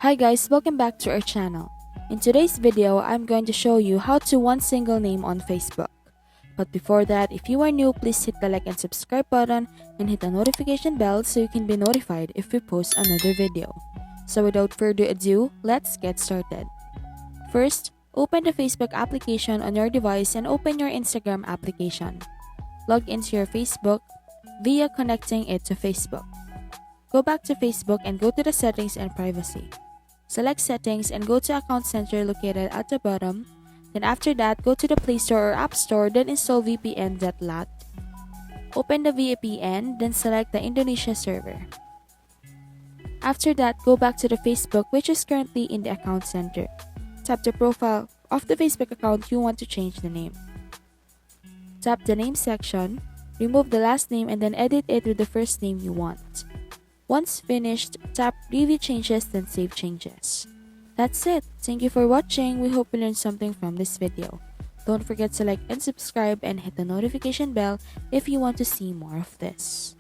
Hi guys, welcome back to our channel. In today's video, I'm going to show you how to one single name on Facebook. But before that, if you are new, please hit the like and subscribe button and hit the notification bell so you can be notified if we post another video. So without further ado, let's get started. First, open the Facebook application on your device and open your Instagram application. Log into your Facebook via connecting it to Facebook. Go back to Facebook and go to the settings and privacy. Select settings and go to Account Center located at the bottom. Then after that, go to the Play Store or App Store, then install vpn.lat. Open the VPN, then select the Indonesia server. After that, go back to the Facebook which is currently in the Account Center. Tap the profile of the Facebook account you want to change the name. Tap the name section, remove the last name and then edit it with the first name you want. Once finished, tap Review Changes then Save Changes. That's it. Thank you for watching. We hope you learned something from this video. Don't forget to like and subscribe and hit the notification bell if you want to see more of this.